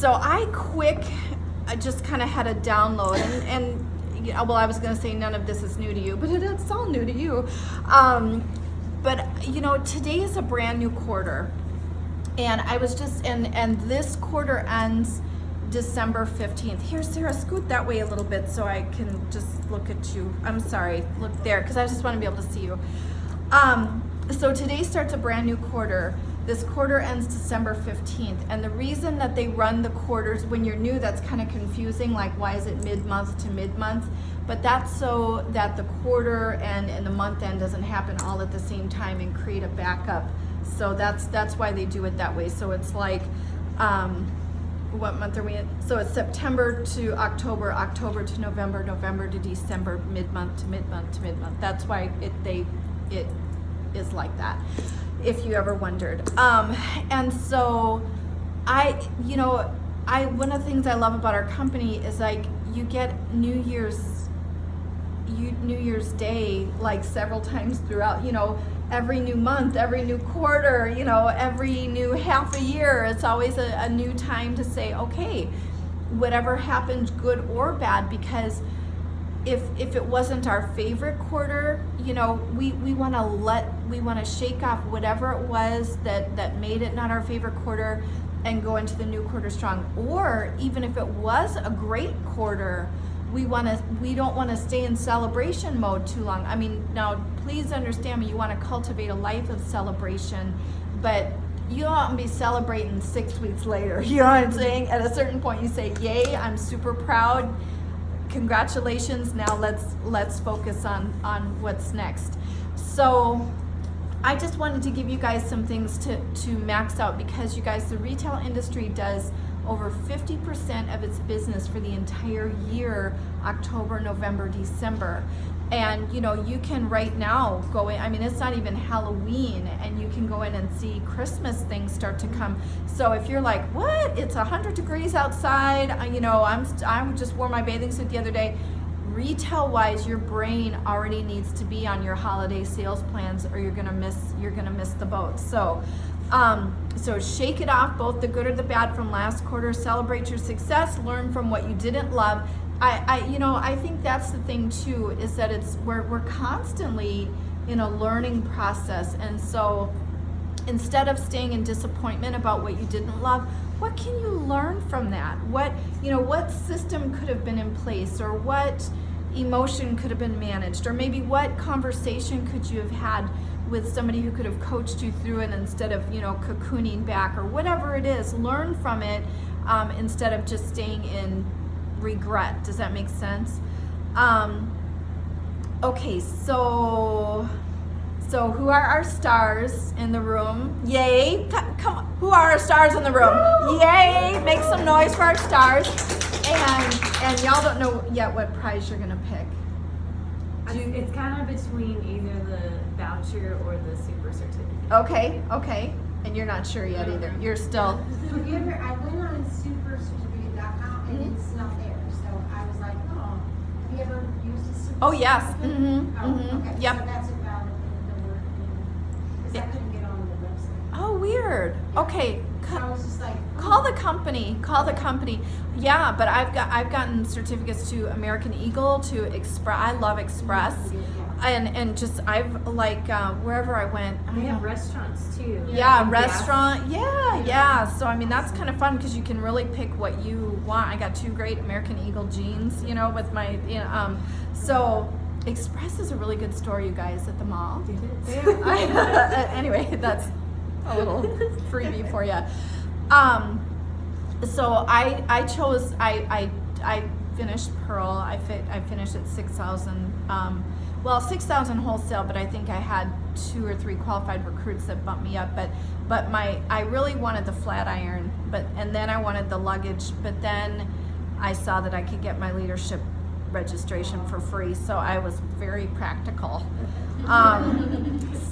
So I just kind of had a download, and well, I was going to say none of this is new to you, but it's all new to you. But today is a brand new quarter, and I was just and this quarter ends December 15th. Here, Sarah, scoot that way a little bit so I can just look at you. I'm sorry, look there, because I just want to be able to see you. So today starts a brand new quarter. This quarter ends December 15th, and the reason that they run the quarters, when you're new, that's kind of confusing, like why is it mid-month to mid-month? But that's so that the quarter and the month end doesn't happen all at the same time and create a backup. So that's why they do it that way. So it's like, what month are we in? So it's September to October, October to November, November to December, mid-month to mid-month to mid-month. That's why it is like that, if you ever wondered. And so one of the things I love about our company is like you get New Year's Day like several times throughout, every new month, every new quarter, every new half a year. It's always a new time to say, okay, whatever happened, good or bad, because if it wasn't our favorite quarter, we want to shake off whatever it was that made it not our favorite quarter and go into the new quarter strong. Or even if it was a great quarter, we don't want to stay in celebration mode too long. I mean, now please understand me, you want to cultivate a life of celebration, but you don't want to be celebrating 6 weeks later. You know what I'm saying? At a certain point you say, yay, I'm super proud. Congratulations, now let's focus on what's next. So I just wanted to give you guys some things to max out, because you guys, the retail industry does over 50% of its business for the entire year, October, November, December. And you can right now go in, I mean, it's not even Halloween, and you can go in and see Christmas things start to come. So if you're like, what, it's 100 degrees outside, I just wore my bathing suit the other day. Retail wise, your brain already needs to be on your holiday sales plans, or you're gonna miss the boat. So shake it off, both the good or the bad from last quarter. Celebrate your success, learn from what you didn't love. I think that's the thing too, is that we're constantly in a learning process. And so instead of staying in disappointment about what you didn't love, what can you learn from that? What system could have been in place, or what emotion could have been managed, or maybe what conversation could you have had with somebody who could have coached you through it instead of cocooning back, or whatever it is. Learn from it instead of just staying in regret. Does that make sense? Okay, so who are our stars in the room? Yay! Come on, who are our stars in the room? Woo! Yay! Make some noise for our stars. And y'all don't know yet what prize you're gonna pick. It's kind of between either the voucher or the super certificate. Okay. And you're not sure yet either. You're still. I went on supercertificate.com and it's not there. So I was like, oh, have you ever used a super? Oh yes. Okay. Yep. So that's about the word. Because I couldn't get on the website. Oh, weird. Okay. So I was just like, Call the company. Yeah, but I've gotten certificates to American Eagle, to Express. I love Express, and just I've like wherever I went. They have restaurants too. Yeah, restaurant. Yeah. So I mean that's kind of fun because you can really pick what you want. I got 2 great American Eagle jeans, with my so Express is a really good store, you guys, at the mall. Anyway, that's a little freebie for you. So I chose, I finished Pearl. I finished at 6,000. 6,000 wholesale, but I think I had 2 or 3 qualified recruits that bumped me up. But I really wanted the flat iron, and then I wanted the luggage. But then I saw that I could get my leadership registration for free, so I was very practical.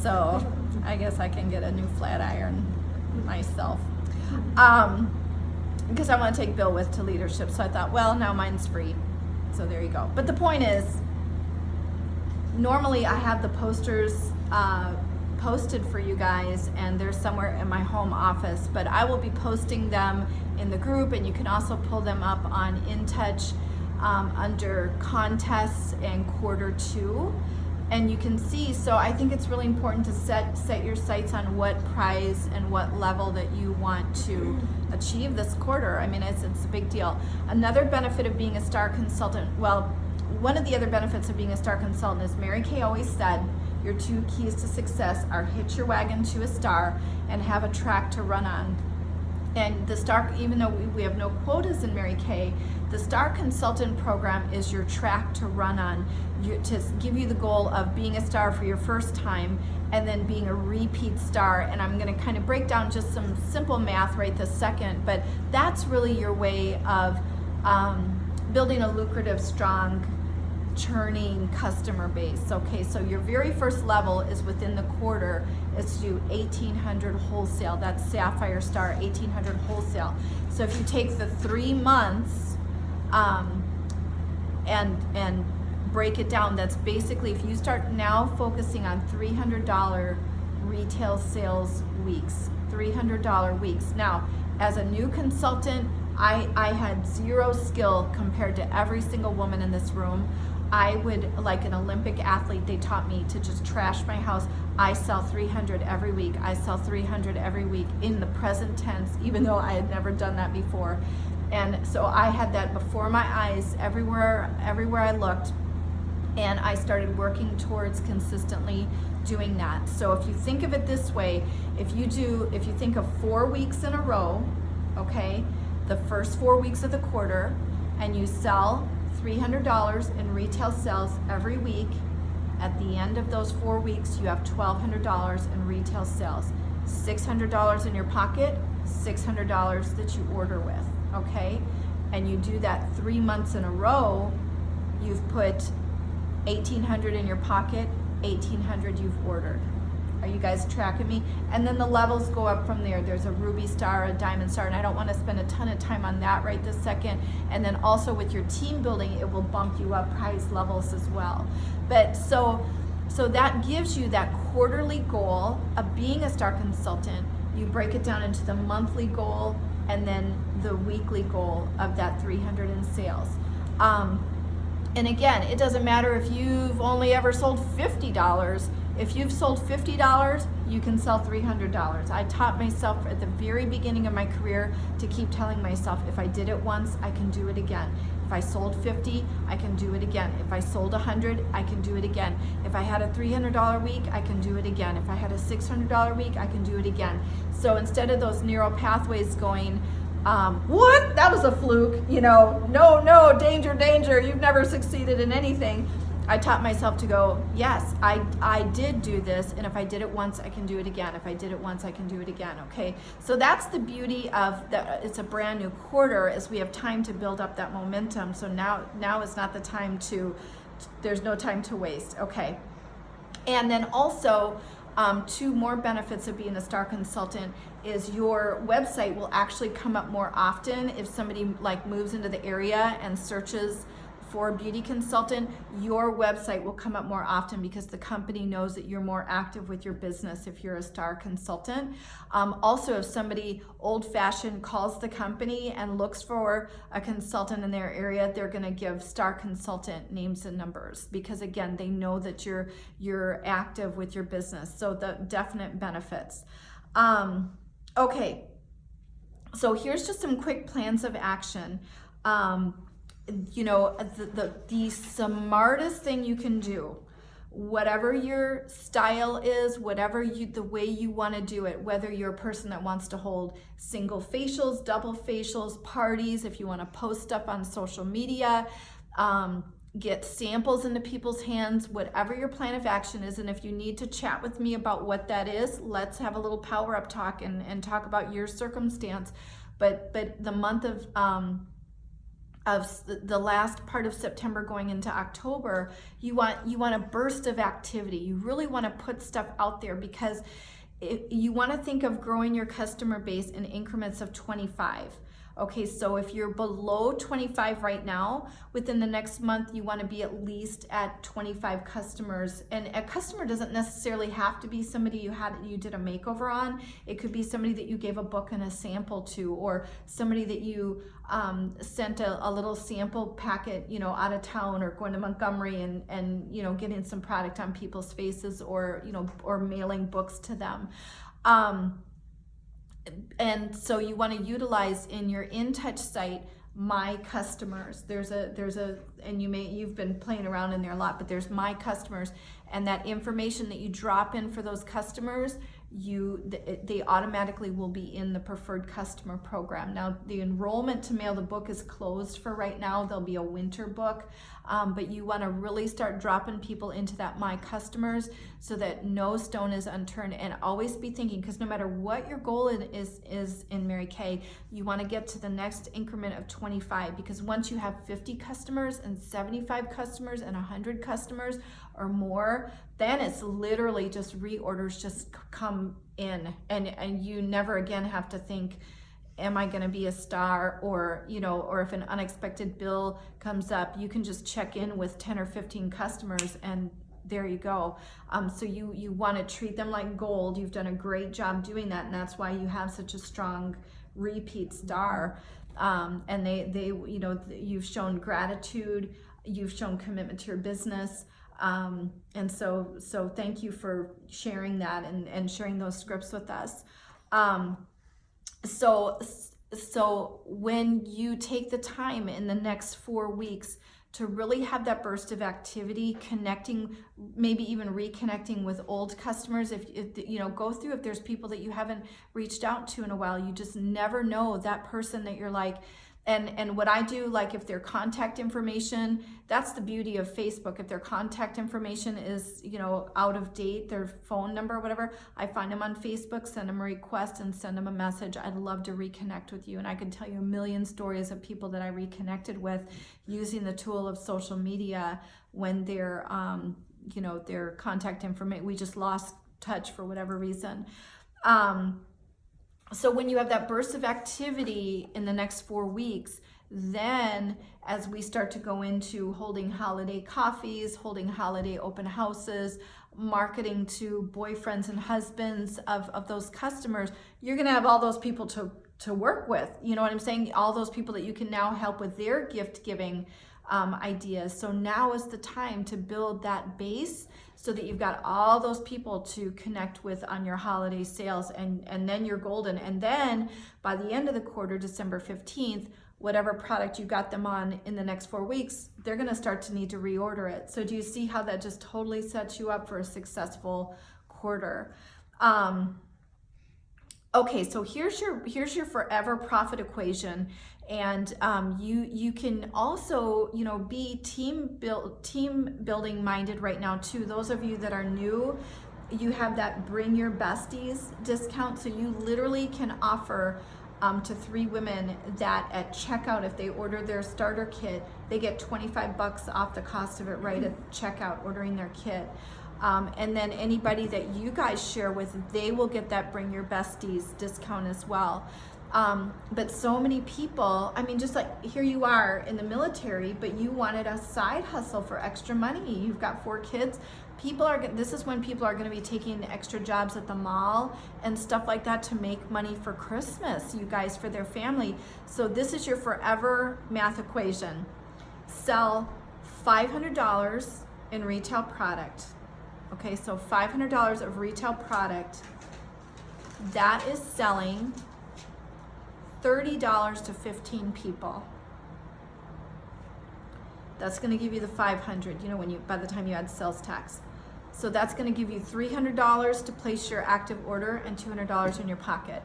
So I guess I can get a new flat iron myself. Because I want to take Bill with to leadership, so I thought, well, now mine's free. So there you go. But the point is, normally I have the posters posted for you guys, and they're somewhere in my home office, but I will be posting them in the group, and you can also pull them up on InTouch under contests and Q2. And you can see, so I think it's really important to set your sights on what prize and what level that you want to achieve this quarter. I mean, it's a big deal. Another benefit of being a star consultant, well, one of the other benefits of being a star consultant is Mary Kay always said, your 2 keys to success are hitch your wagon to a star and have a track to run on. And the star, even though we have no quotas in Mary Kay, the Star Consultant Program is your track to run on, to give you the goal of being a star for your first time and then being a repeat star. And I'm going to kind of break down just some simple math right this second, but that's really your way of building a lucrative, strong, churning customer base. Okay, so your very first level is within the quarter is to do 1,800 wholesale. That's Sapphire Star 1,800 wholesale. So if you take the 3 months and break it down, that's basically, if you start now focusing on $300 retail sales weeks, $300 weeks. Now, as a new consultant, I had zero skill compared to every single woman in this room. I would, like an Olympic athlete, they taught me to just trash my house. I sell 300 every week. I sell 300 every week in the present tense, even though I had never done that before. And so I had that before my eyes everywhere I looked, and I started working towards consistently doing that. So if you think of it this way, if you think of 4 weeks in a row, okay, the first 4 weeks of the quarter, and you sell $300 in retail sales every week, at the end of those 4 weeks, you have $1,200 in retail sales. $600 in your pocket, $600 that you order with, okay? And you do that 3 months in a row, you've put $1,800 in your pocket, $1,800 you've ordered. Are you guys tracking me? And then the levels go up from there. There's a ruby star, a diamond star, and I don't want to spend a ton of time on that right this second. And then also with your team building, it will bump you up prize levels as well. But so that gives you that quarterly goal of being a star consultant. You break it down into the monthly goal and then the weekly goal of that 300 in sales. And again, it doesn't matter if you've only ever sold $50. If you've sold $50, you can sell $300. I taught myself at the very beginning of my career to keep telling myself, if I did it once, I can do it again. If I sold 50, I can do it again. If I sold 100, I can do it again. If I had a $300 week, I can do it again. If I had a $600 week, I can do it again. So instead of those narrow pathways going, what? That was a fluke, no, danger, you've never succeeded in anything. I taught myself to go, yes, I did do this, and if I did it once, I can do it again. If I did it once, I can do it again, okay? So that's the beauty of that. It's a brand new quarter, as we have time to build up that momentum. So now is not the time there's no time to waste, okay? And then also, 2 more benefits of being a star consultant is your website will actually come up more often. If somebody moves into the area and searches for a beauty consultant, your website will come up more often because the company knows that you're more active with your business if you're a star consultant. Also, if somebody old-fashioned calls the company and looks for a consultant in their area, they're going to give star consultant names and numbers because, again, they know that you're active with your business. So the definite benefits. Okay, so here's just some quick plans of action. The smartest thing you can do, whatever your style is, the way you want to do it, whether you're a person that wants to hold single facials, double facials, parties, if you want to post stuff on social media, get samples into people's hands, whatever your plan of action is. And if you need to chat with me about what that is, let's have a little power up talk and talk about your circumstance. But the month of the last part of September going into October, you want a burst of activity. You really want to put stuff out there because you want to think of growing your customer base in increments of 25. Okay, so if you're below 25 right now, within the next month, you want to be at least at 25 customers. And a customer doesn't necessarily have to be somebody you did a makeover on. It could be somebody that you gave a book and a sample to, or somebody that you sent a little sample packet, you know, out of town, or going to Montgomery and you know, getting some product on people's faces, or, you know, or mailing books to them. And so you want to utilize in your InTouch site my customers. And you've been playing around in there a lot, but there's my customers, and that information that you drop in for those customers, they automatically will be in the preferred customer program. Now, the enrollment to mail the book is closed for right now. There'll be a winter book, but you want to really start dropping people into that my customers so that no stone is unturned. And always be thinking, because no matter what your goal is in Mary Kay, you want to get to the next increment of 25, because once you have 50 customers and 75 customers and 100 customers or more, then it's literally just reorders just come in, and you never again have to think, am I going to be a star? Or, you know, or if an unexpected bill comes up, you can just check in with 10 or 15 customers, and there you go. So you want to treat them like gold. You've done a great job doing that, and that's why you have such a strong repeat star. And they you know, you've shown gratitude, you've shown commitment to your business. And so thank you for sharing that and sharing those scripts with us. So when you take the time in the next 4 weeks to really have that burst of activity, connecting, maybe even reconnecting with old customers, if you know, go through, if there's people that you haven't reached out to in a while, you just never know that person that you're like. And what I do, like if their contact information, that's the beauty of Facebook. If their contact information is, you know, out of date, their phone number or whatever, I find them on Facebook, send them a request and send them a message. I'd love to reconnect with you. And I can tell you a million stories of people that I reconnected with using the tool of social media when their, you know, their contact information, we just lost touch for whatever reason. So when you have that burst of activity in the next 4 weeks, then as we start to go into holding holiday coffees, holding holiday open houses, marketing to boyfriends and husbands of those customers, you're going to have all those people to work with. You know what I'm saying? All those people that you can now help with their gift giving ideas. So now is the time to build that base so that you've got all those people to connect with on your holiday sales, and then you're golden. And then by the end of the quarter, December 15th, whatever product you got them on in the next 4 weeks, they're going to start to need to reorder it. So do you see how that just totally sets you up for a successful quarter? Okay, so here's your forever profit equation, and you can also, you know, be team building minded right now too. Those of you that are new, you have that Bring Your Besties discount, so you literally can offer to 3 women that at checkout, if they order their starter kit, they get $25 off the cost of it right at checkout, ordering their kit. And then anybody that you guys share with, they will get that Bring Your Besties discount as well. But so many people, I mean, just like here you are in the military, but you wanted a side hustle for extra money. You've got 4 kids. This is when people are going to be taking extra jobs at the mall and stuff like that to make money for Christmas, you guys, for their family. So this is your forever math equation. Sell $500 in retail product. Okay, so $500 of retail product, that is selling $30 to 15 people. That's going to give you the 500, you know, by the time you add sales tax. So that's going to give you $300 to place your active order and $200 in your pocket.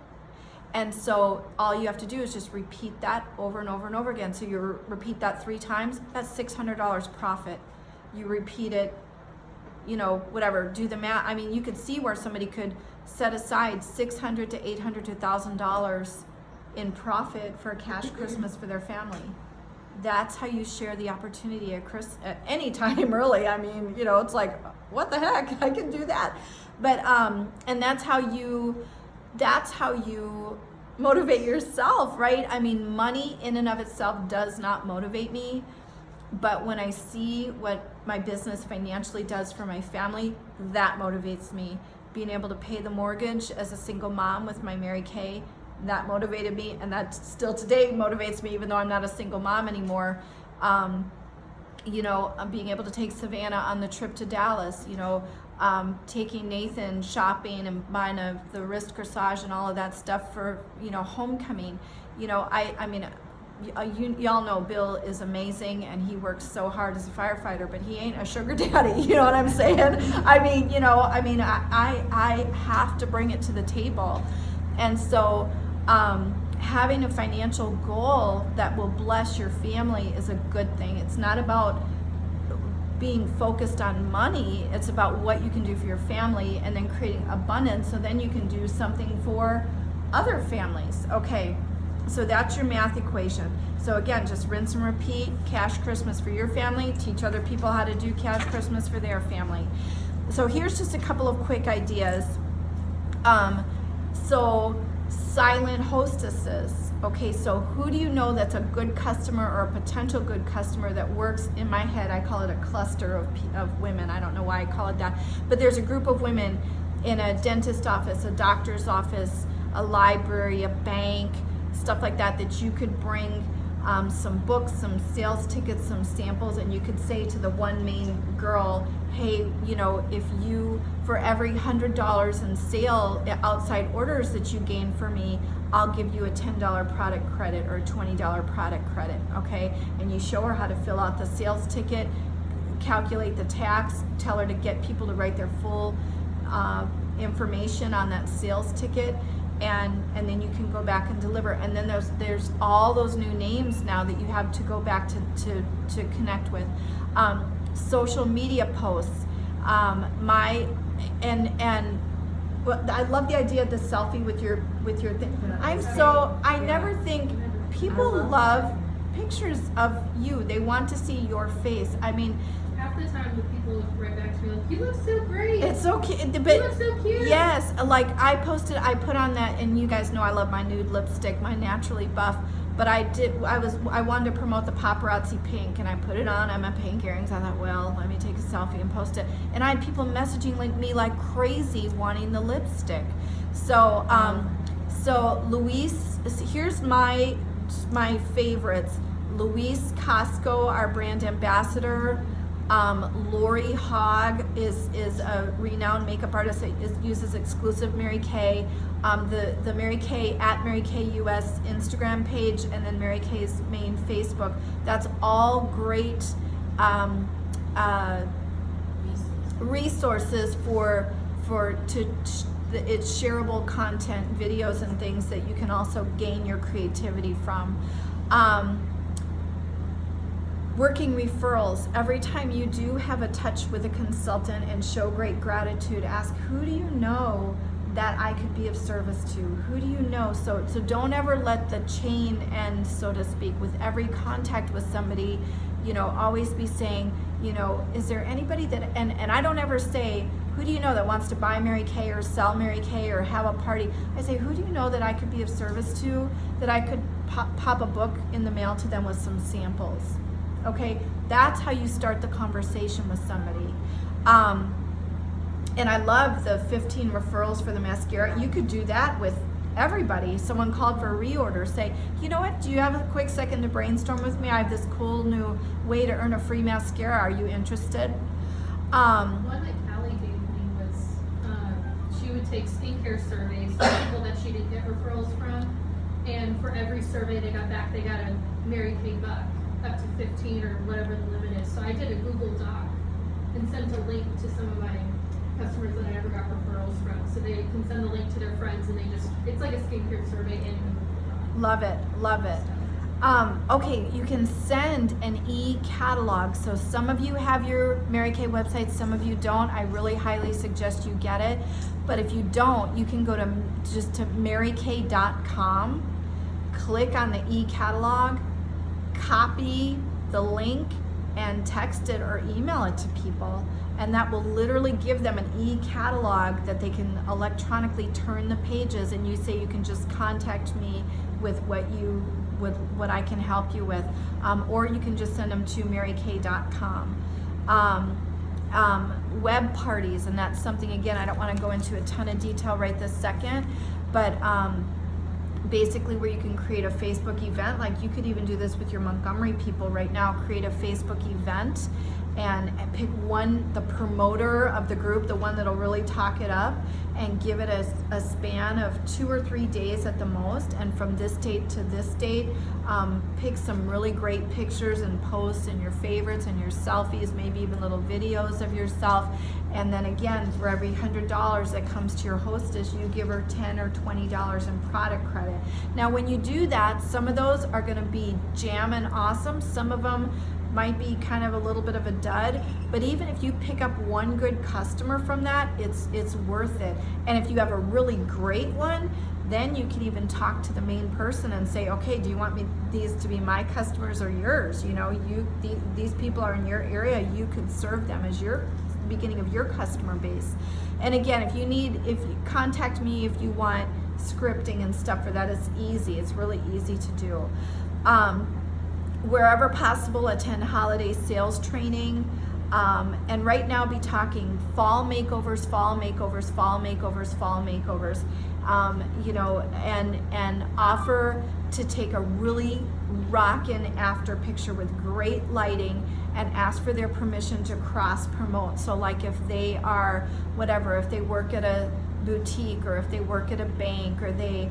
And so all you have to do is just repeat that over and over and over again. So you repeat that 3 times, that's $600 profit. You repeat it, you know, whatever, do the math. I mean, you could see where somebody could set aside $600 to $800 to $1,000 in profit for a cash Christmas for their family. That's how you share the opportunity at any time, really. I mean, you know, it's like, what the heck? I can do that. But and that's how you motivate yourself, right? I mean, money in and of itself does not motivate me, but when I see what my business financially does for my family, that motivates me. Being able to pay the mortgage as a single mom with my Mary Kay, that motivated me, and that still today motivates me, even though I'm not a single mom anymore. You know, being able to take Savannah on the trip to Dallas, you know, taking Nathan shopping and buying the wrist corsage and all of that stuff for, you know, homecoming. You know, I mean, y'all know Bill is amazing and he works so hard as a firefighter, but he ain't a sugar daddy, you know what I'm saying? I mean, you know, I have to bring it to the table. And so having a financial goal that will bless your family is a good thing. It's not about being focused on money, it's about what you can do for your family and then creating abundance so then you can do something for other families. Okay, so that's your math equation. So again, just rinse and repeat. Cash Christmas for your family, teach other people how to do Cash Christmas for their family. So here's just a couple of quick ideas. So silent hostesses. Okay, so who do you know that's a good customer or a potential good customer that works? In my head, I call it a cluster of women. I don't know why I call it that, but there's a group of women in a dentist office, a doctor's office, a library, a bank, stuff like that, that you could bring some books, some sales tickets, some samples, and you could say to the one main girl, hey, you know, if you, for every $100 in sale outside orders that you gain for me, I'll give you a $10 product credit or a $20 product credit, okay? And you show her how to fill out the sales ticket, calculate the tax, tell her to get people to write their full information on that sales ticket, and then you can go back and deliver. And then there's all those new names now that you have to go back to connect with. Social media posts. I love the idea of the selfie with your thing. I never think people love pictures of you. They want to see your face. I mean, half the time the people look right back to me like, you look so great. It's okay, but you look so cute. Yes, like I put on that, and you guys know I love my nude lipstick, my Naturally Buff. But I wanted to promote the paparazzi pink, and I put it on. I'm a pink earrings. I thought, well, let me take a selfie and post it. And I had people messaging me like crazy wanting the lipstick. So, so Luis, here's my favorites. Luis Costco, our brand ambassador. Lori Hogg is a renowned makeup artist that uses exclusive Mary Kay. The Mary Kay at Mary Kay US Instagram page, and then Mary Kay's main Facebook. That's all great resources it's shareable content, videos and things that you can also gain your creativity from. Working referrals. Every time you do have a touch with a consultant and show great gratitude, ask, who do you know that I could be of service to? Who do you know? So don't ever let the chain end, so to speak. With every contact with somebody, you know, always be saying, you know, is there anybody that, and I don't ever say, who do you know that wants to buy Mary Kay or sell Mary Kay or have a party? I say, who do you know that I could be of service to, that I could pop a book in the mail to them with some samples? Okay, that's how you start the conversation with somebody. And I love the 15 referrals for the mascara. You could do that with everybody. Someone called for a reorder, say, you know what, do you have a quick second to brainstorm with me? I have this cool new way to earn a free mascara. Are you interested? One that Callie gave me was she would take skincare surveys from people that she didn't get referrals from, and for every survey they got back, they got a Mary Kay buck, up to 15 or whatever the limit is. So I did a Google Doc and sent a link to some of my customers that I never got referrals from, so they can send the link to their friends, and it's like a skincare survey in Google Doc. Love it, love it. Okay, you can send an e-catalog. So some of you have your Mary Kay website, some of you don't. I really highly suggest you get it. But if you don't, you can go to marykay.com, click on the e-catalog, copy the link, and text it or email it to people. and that will literally give them an e-catalog that they can electronically turn the pages, and you say you can just contact me with what I can help you with, or you can just send them to marykay.com. Web parties, and that's something, again, I don't want to go into a ton of detail right this second, but basically where you can create a Facebook event. Like, you could even do this with your Montgomery people right now, create a Facebook event and pick the promoter of the group, the one that'll really talk it up, and give it a span of 2 or 3 days at the most, and from this date to this date, pick some really great pictures and posts and your favorites and your selfies, maybe even little videos of yourself, and then again, for every $100 that comes to your hostess, you give her $10 or $20 in product credit. Now when you do that, some of those are going to be jammin' awesome, some of them might be kind of a little bit of a dud, but even if you pick up one good customer from that, it's worth it. And if you have a really great one, then you can even talk to the main person and say, okay, do you want these to be my customers or yours? You know, these people are in your area, you could serve them as your beginning of your customer base. And again, if you contact me if you want scripting and stuff for that, it's easy. It's really easy to do. Wherever possible, attend holiday sales training, and right now be talking fall makeovers, fall makeovers, fall makeovers, fall makeovers, you know, and offer to take a really rockin' after picture with great lighting and ask for their permission to cross promote. So like if they are whatever, if they work at a boutique or if they work at a bank or they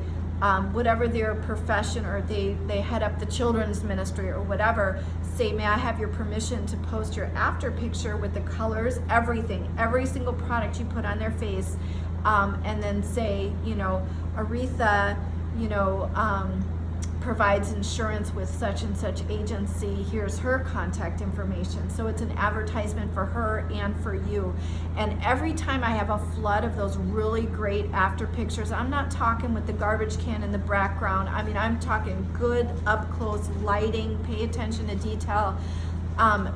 whatever their profession, or they head up the children's ministry or whatever, say, may I have your permission to post your after picture with the colors, everything, every single product you put on their face, and then say, you know, Aretha, you know, provides insurance with such and such agency, here's her contact information. So it's an advertisement for her and for you. And every time I have a flood of those really great after pictures, I'm not talking with the garbage can in the background, I mean, I'm talking good up close lighting, pay attention to detail.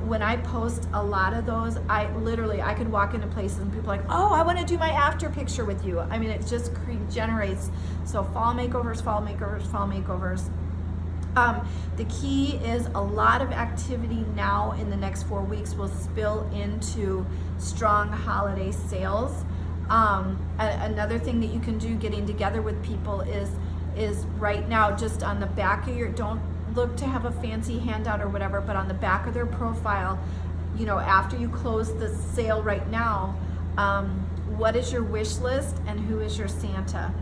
When I post a lot of those, I could walk into places and people are like, oh, I want to do my after picture with you. I mean, it just generates. So fall makeovers, fall makeovers, fall makeovers. The key is a lot of activity now in the next 4 weeks will spill into strong holiday sales. Another thing that you can do getting together with people is right now just on the back of your, don't look to have a fancy handout or whatever, but on the back of their profile, you know, after you close the sale right now, what is your wish list and who is your Santa?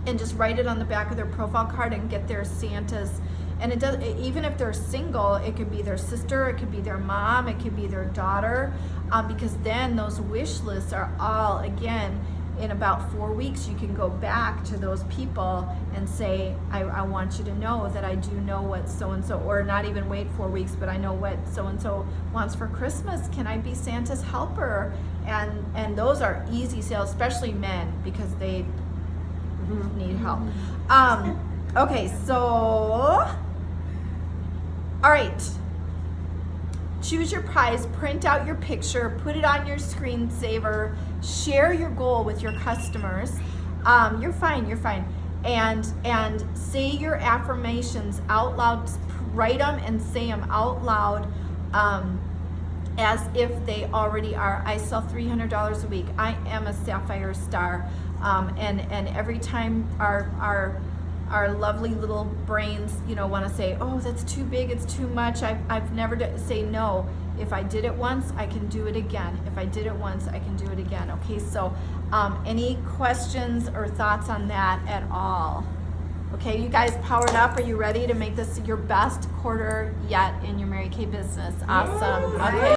And just write it on the back of their profile card and get their Santas. And it does, even if they're single, it could be their sister, it could be their mom, it could be their daughter, because then those wish lists are all, again, in about 4 weeks, you can go back to those people and say, I want you to know that I do know what so-and-so, or not even wait 4 weeks, but I know what so-and-so wants for Christmas. Can I be Santa's helper? And those are easy sales, especially men, because they need help. Okay, so, all right. Choose your prize, print out your picture, put it on your screensaver, share your goal with your customers. You're fine. And say your affirmations out loud, write them and say them out loud as if they already are. I sell $300 a week. I am a Sapphire Star. And every time our lovely little brains, you know, want to say, oh, that's too big, it's too much, I've never say no. If I did it once, I can do it again. If I did it once, I can do it again. Okay, so any questions or thoughts on that at all? Okay, you guys powered up? Are you ready to make this your best quarter yet in your Mary Kay business? Awesome. Okay.